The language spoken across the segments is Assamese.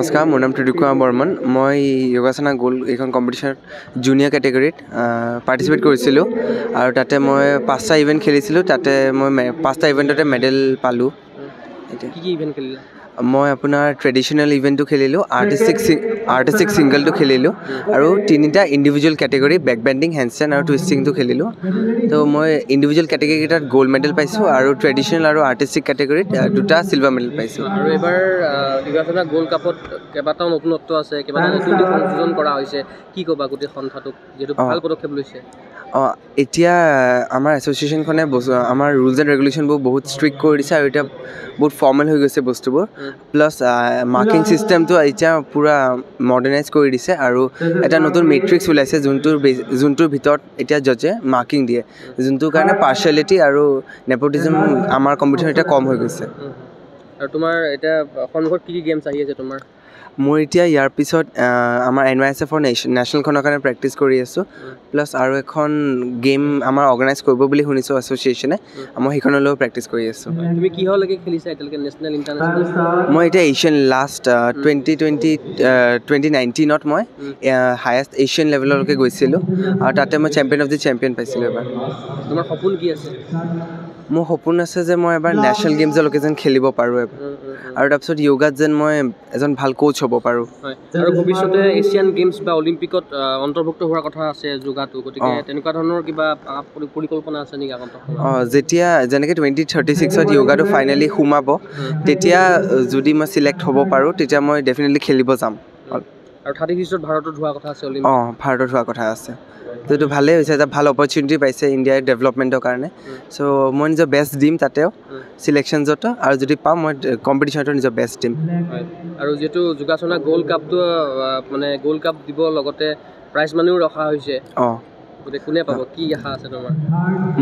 নমস্কাৰ, মোৰ নাম ত্ৰিদীপ কুমাৰ বৰ্মন। মই যোগাসনা গ'ল্ড এইখন কম্পিটিশ্যনত জুনিয়ৰ কেটেগৰীত পাৰ্টিচিপেট কৰিছিলোঁ আৰু তাতে মই 5টা ইভেণ্ট খেলিছিলোঁ। তাতে মই 5টা ইভেণ্টতে মেডেল পালোঁ। কি ইভেণ্ট খেলিলা? মই আপোনাৰ ট্ৰেডিশ্যনেল ইভেণ্টটো খেলিলোঁ, আৰ্টিষ্টিক ছিংগলটো খেলিলোঁ আৰু 3টা ইণ্ডিভিজুৱেল কেটেগৰী বেক বেণ্ডিং, হেণ্ডষ্টেণ্ড আৰু টুইষ্টিংটো খেলিলোঁ। তো মই ইণ্ডিভিজুৱেল কেটেগৰীকেইটাত গ'ল্ড মেডেল পাইছোঁ আৰু ট্ৰেডিশ্যনেল আৰু আৰ্টিষ্টিক কেটেগৰীত 2টা চিলভাৰ মেডেল পাইছোঁ। আৰু এইবাৰ যোগাসনা গ'ল্ড কাপত কেইবাটাও নতুনত্ব আছে, কেইবাটাও নতুন সংযোজন কৰা হৈছে। কি ক'বা গোটেই সন্থাটোক, যিহেতু ভাল পদক্ষেপ লৈছে? এতিয়া আমাৰ এছ'চিয়েশ্যনখনে আমাৰ ৰুলছ এণ্ড ৰেগুলেশ্যনবোৰ বহুত ষ্ট্ৰিক্ট কৰি দিছে আৰু এতিয়া বহুত ফৰ্মেল হৈ গৈছে বস্তুবোৰ। প্লাছ মাৰ্কিং ছিষ্টেমটো এতিয়া পূৰা মডাৰ্ণাইজ কৰি দিছে আৰু এটা নতুন মেট্ৰিক্স ওলাইছে যোনটোৰ ভিতৰত এতিয়া জজে মাৰ্কিং দিয়ে, যোনটোৰ কাৰণে পাৰ্চিয়েলিটি আৰু নেপোটিজম আমাৰ কম্পিটিশ্যন এতিয়া কম হৈ গৈছে। আৰু তোমাৰ এতিয়া সন্মুখত কি গেমছ আহি আছে তোমাৰ? মোৰ এতিয়া ইয়াৰ পিছত আমাৰ NYSFৰ নেশ্যনেলখনৰ কাৰণে প্ৰেক্টিচ কৰি আছোঁ। প্লাছ আৰু এখন গেম আমাৰ অৰ্গেনাইজ কৰিব বুলি শুনিছোঁ এছ'চিয়েশ্যনে, মই সেইখনলৈও প্ৰেক্টিচ কৰি আছোঁ। তুমি কিহলৈকে খেলিছা এতিয়ালৈকে, নেশ্যনেল, ইণ্টাৰনেশ্যনেল? মই এতিয়া এছিয়ান লাষ্ট 2019ত মই হায়েষ্ট এছিয়ান লেভেললৈকে গৈছিলোঁ আৰু তাতে মই চেম্পিয়ন অফ দি চেম্পিয়ন পাইছিলোঁ এবাৰ। তোমাৰ সপোন কি আছে? মোৰ সপোন আছে যে মই এবাৰ নেশ্যনেল গেমছলৈকে যেন খেলিব পাৰোঁ এবাৰ আৰু তাৰপিছত য়োগাত যেন মই এজন ভাল কোচ হ'ব পাৰোঁ। আৰু ভৱিষ্যতে এছিয়ান গেমছ বা অলিম্পিকত অন্তৰ্ভুক্ত হোৱাৰ কথা আছে যোগাটো, গতিকে তেনেকুৱা ধৰণৰ কিবা পৰিকল্পনা আছে নেকি আগন্তুক? যেতিয়া যেনেকৈ 2036ত য়োগাটো ফাইনেলি সোমাব, তেতিয়া যদি মই চিলেক্ট হ'ব পাৰোঁ তেতিয়া মই ডেফিনেটলি খেলিব যাম। আৰু 36ত ভাৰতত হোৱা কথা আছে অলিম্পিক? ভাৰতত হোৱা কথা আছে। তো এইটো ভালেই হৈছে, এটা ভাল অপৰচুনিটি পাইছে ইণ্ডিয়াৰ ডেভেলপমেণ্টৰ কাৰণে। চ' মই নিজৰ বেষ্ট দিম তাতেও চিলেকশ্যনছতো, আৰু যদি পাওঁ মই কম্পিটিশ্যনতো নিজৰ বেষ্ট দিম। আৰু যিহেতু যোগাসনা গ'ল্ড কাপটো মানে গ'ল্ড কাপ দিব, লগতে প্ৰাইজ মানিও ৰখা হৈছে, কোনে পাব, কি আশা আছে তোমাৰ?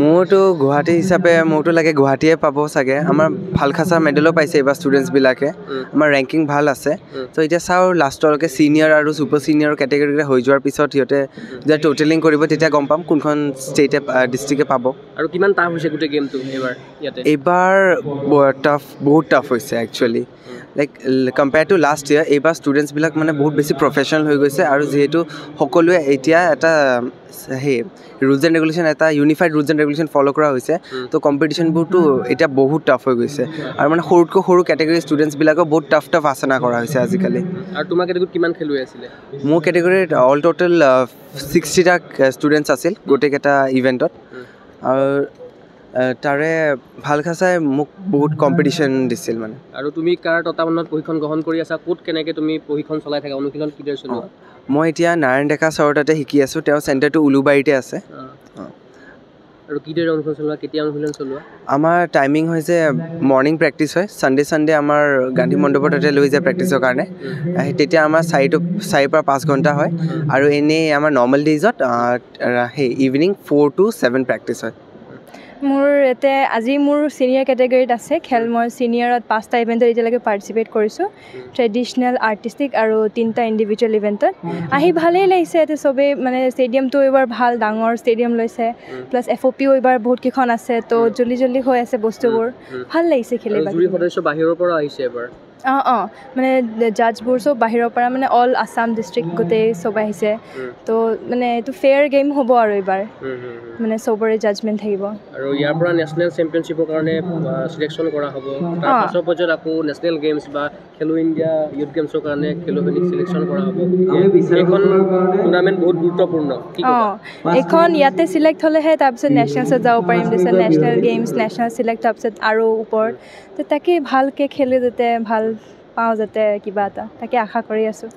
মোৰতো গুৱাহাটী হিচাপে মোৰতো লাগে গুৱাহাটীয়ে পাব চাগে। আমাৰ ভাল খাচা মেডেলো পাইছে এইবাৰ ষ্টুডেণ্টছবিলাকে, আমাৰ ৰেংকিং ভাল আছে। ত' এতিয়া চাওঁ লাষ্টলৈকে ছিনিয়ৰ আৰু ছুপাৰ ছিনিয়ৰ কেটেগৰীৰে হৈ যোৱাৰ পিছত সিহঁতে যেতিয়া টোটেলিং কৰিব তেতিয়া গম পাম কোনখন ষ্টেটে ডিষ্ট্ৰিক্টে পাব। আৰু কিমান টাফ হৈছে গোটেই গেমটো এইবাৰ ইয়াতে? এইবাৰ বহুত টাফ হৈছে actually. Like compare to last year, এইবাৰ ষ্টুডেণ্টছবিলাক মানে বহুত বেছি প্ৰফেচনেল হৈ গৈছে আৰু যিহেতু সকলোৱে এতিয়া এটা ৰুলছ এণ্ড ৰেগুলেশ্যন, এটা unified rules and regulation follow' কৰা হৈছে। ত' কম্পিটিশ্যনবোৰতো এতিয়া বহুত টাফ হৈ গৈছে আৰু মানে সৰুতকৈ সৰু কেটেগৰীৰ ষ্টুডেণ্টছবিলাকক বহুত টাফ আচনা কৰা হৈছে আজিকালি। আৰু তোমাৰ কেটেগৰীত কিমান খেলুৱৈ আছিলে? মোৰ কেটেগৰীত অল টোটেল 60টা ষ্টুডেণ্টছ আছিল গোটেইকেইটা ইভেণ্টত, আৰু তাৰে ভাল খাচাই মোক বহুত কম্পিটিশ্যন দিছিল মানে। আৰু তুমি কাৰ তত্বাৱধানত প্ৰশিক্ষণ গ্ৰহণ কৰি আছা? ক'ত কেনেকৈ তুমি প্ৰশিক্ষণ চলাই থাকা, অনুশীলন কিদৰে চলোৱা? মই এতিয়া নাৰায়ণ ডেকা ছাৰৰ তাতে শিকি আছোঁ, তেওঁৰ চেণ্টাৰটো উলুবাৰীতে আছে। আৰু কিদৰে অনুশীলন চলোৱা, কেতিয়া অনুশীলন চলোৱা? আমাৰ টাইমিং হৈছে মৰ্ণিং প্ৰেক্টিছ হয়, ছানডে আমাৰ গান্ধী মণ্ডপৰ তাতে লৈ যায় প্ৰেক্টিছৰ কাৰণে। তেতিয়া আমাৰ 4 পৰা 5 ঘণ্টা হয়, আৰু এনেই আমাৰ নৰ্মেল ডেইজত ইভিনিং 4 to 7 প্ৰেক্টিছ হয়। মোৰ আজি মোৰ ছিনিয়ৰ কেটেগৰীত আছে খেল। মই ছিনিয়ৰত 5টা ইভেণ্টত এতিয়ালৈকে পাৰ্টিচিপেট কৰিছোঁ, ট্ৰেডিশ্যনেল, আৰ্টিষ্টিক আৰু 3টা ইণ্ডিভিজুৱেল ইভেণ্টত। আহি ভালেই লাগিছে, এতিয়া চবেই মানে ষ্টেডিয়ামটো এইবাৰ ভাল ডাঙৰ ষ্টেডিয়াম লৈছে, প্লাছ FOPও এইবাৰ বহুতকেইখন আছে, তো জল্দি হৈ আছে বস্তুবোৰ, ভাল লাগিছে খেলি। জুৰী সদস্য বাহিৰৰ পৰা আহিছে এবাৰ? মানে জাজবোৰ চব বাহিৰৰ পৰা, মানে অল আছাম ডিষ্ট্ৰিক্ট গোটেই চব আহিছে। তো মানে এইটো ফেয়াৰ গেম হ'ব আৰু এইবাৰ মানে চবৰে জাজমেণ্ট থাকিব। আৰু ইয়াৰ পৰা নেশ্যনেল চেম্পিয়নশ্বিপৰ কাৰণে চিলেকশ্যন কৰা হ'ব, তাৰ পাছৰ পৰ্যায়ত আকৌ নেশ্যনেল গেমছ বা খেলো ইণ্ডিয়া ইউথ গেমছৰ কাৰণে খেলুৱৈখিনিক চিলেকশ্যন কৰা হ'ব। এইখন টুৰ্ণামেণ্ট বহুত গুৰুত্বপূৰ্ণ। এইখন ইয়াতে চিলেক্ট হ'লেহে তাৰপিছত নেশ্যনেলছত যাব পাৰিম, তাৰপিছত নেশ্যনেল গেমছ, নেশ্যনেল চিলেক্ট, তাৰপিছত আৰু ওপৰত। তো তাকে ভালকৈ খেলি যাতে ভাল পাওঁ, যাতে কিবা এটা, তাকে আশা কৰি আছোঁ।